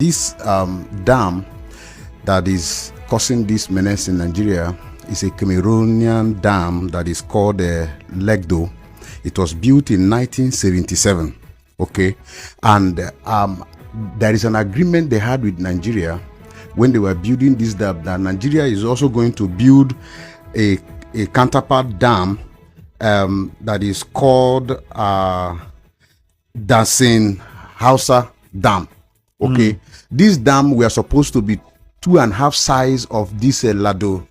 This dam that is causing this menace in Nigeria is a Cameroonian dam that is called Legdo. It was built in 1977. Okay, and there is an agreement they had with Nigeria when they were building this dam that Nigeria is also going to build a counterpart dam that is called Dasin Hausa Dam. Okay, this dam we are supposed to be 2.5 size of this Lado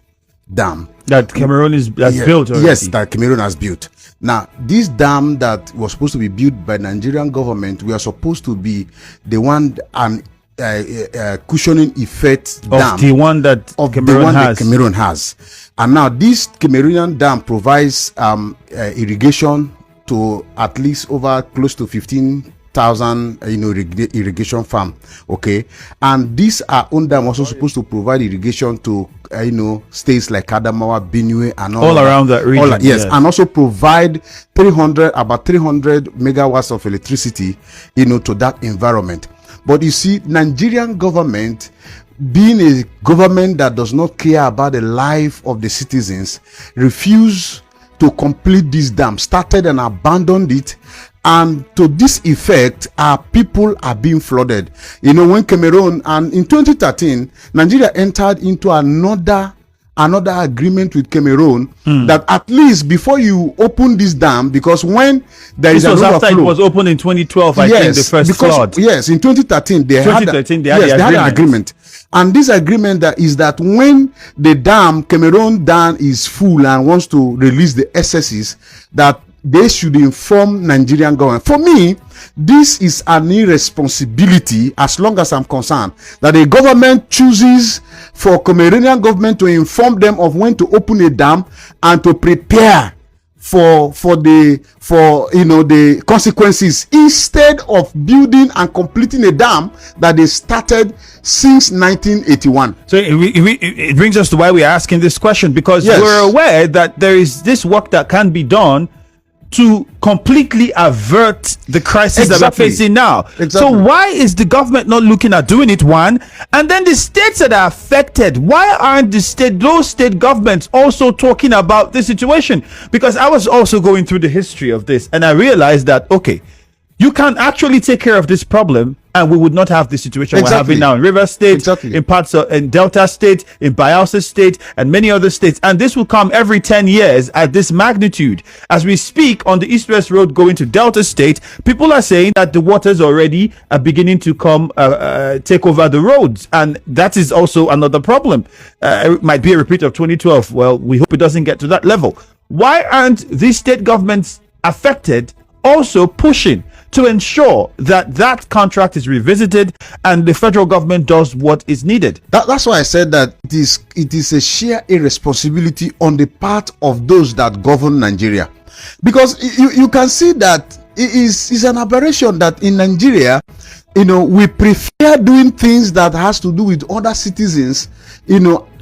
dam that Cameroon has built already. Yes, that Cameroon has built. Now, this dam that was supposed to be built by Nigerian government, we are supposed to be the one and cushioning effect dam of the one that Cameroon has. And now this Cameroonian dam provides irrigation to at least over close to 15,000 irrigation farm. Okay, and these are own dam also supposed to provide irrigation to states like Adamawa, Benue, and all around that region. Yes, and also provide about 300 megawatts of electricity to that environment. But you see, Nigerian government, being a government that does not care about the life of the citizens, refuse to complete this dam, started and abandoned it. And to this effect, our people are being flooded. When Cameroon, and in 2013, Nigeria entered into another agreement with Cameroon that at least before you open this dam, because when there is an overflow, after it was opened in 2012, I think the first flood. Yes, in 2013 they had an agreement. And this agreement is that when the Cameroon dam is full and wants to release the excesses, that they should inform Nigerian government. For me, this is an irresponsibility, as long as I'm concerned, that the government chooses for Cameroonian government to inform them of when to open a dam and to prepare for the consequences, instead of building and completing a dam that they started since 1981. So it brings us to why we're asking this question, because we're aware that there is this work that can be done to completely avert the crisis that we're facing now. So why is the government not looking at doing it, one? And then the states that are affected, why aren't those state governments also talking about this situation? Because I was also going through the history of this, and I realized that, okay, you can actually take care of this problem, and we would not have the situation we're having now in Rivers State, in parts of in Delta State, in Bayelsa State, and many other states. And this will come every 10 years at this magnitude. As we speak, on the East-West Road going to Delta State, people are saying that the waters already are beginning to come take over the roads, and that is also another problem. It might be a repeat of 2012. Well, we hope it doesn't get to that level. Why aren't these state governments affected also pushing to ensure that contract is revisited and the federal government does what is needed? That's why I said that it is a sheer irresponsibility on the part of those that govern Nigeria, because you can see that it is an aberration that in Nigeria, we prefer doing things that has to do with other citizens,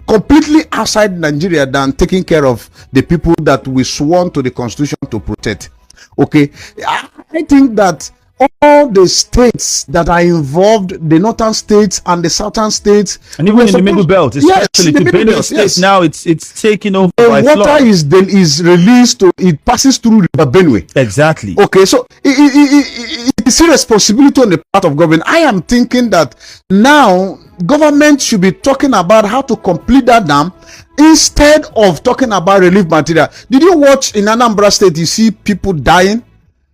completely outside Nigeria, than taking care of the people that we sworn to the Constitution to protect. Okay, I think that all the states that are involved, the northern states and the southern states, and even in the middle belt, especially to Benue State, now it's taken over by flood. Water is released it passes through River Benue. Exactly. Okay, so it's a responsibility on the part of government. I am thinking that now government should be talking about how to complete that dam instead of talking about relief material. Did you watch in Anambra State, you see people dying?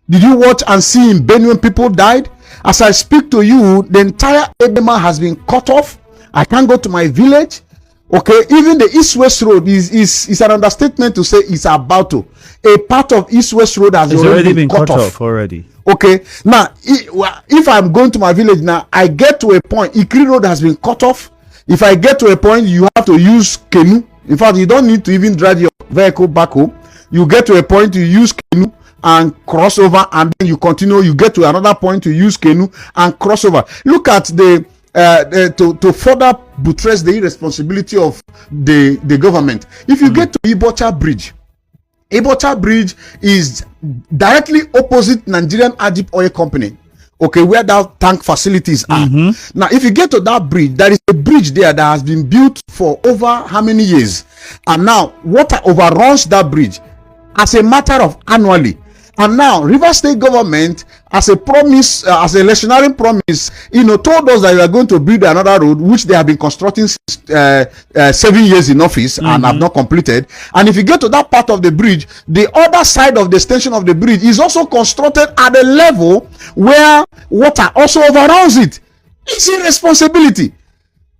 Did you watch and see in Benue people died? As I speak to you, the entire Edema has been cut off. I can't go to my village. Okay, even the East-West Road is an understatement to say it's about to. A part of East-West Road has already been cut off already. Okay, now if I'm going to my village now, I get to a point, Ikri Road has been cut off. If I get to a point, you have to use canoe. In fact, you don't need to even drive your vehicle back home. You get to a point, you use canoe and cross over, and then you continue. You get to another point, you use canoe and cross over. Look at to further buttress the irresponsibility of the government. If you get to Ibocha Bridge is directly opposite Nigerian Ajip Oil Company. okay, where that tank facilities are. Now, if you get to that bridge, there is a bridge there that has been built for over how many years? And now, water overruns that bridge as a matter of annually. And now, Rivers State government, as a promise, as a electionary promise, told us that we are going to build another road, which they have been constructing since 7 years in office and have not completed. And if you get to that part of the bridge, the other side of the extension of the bridge is also constructed at a level where water also overruns it. It's irresponsibility.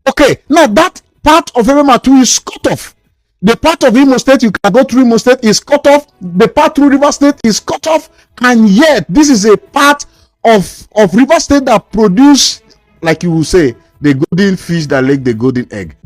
Okay, now that part of Ebematu is cut off. The part of Imo State you can go through Imo State is cut off. The part through River State is cut off. And yet, this is a part of River State that produce, like you will say, the golden fish that laid the golden egg.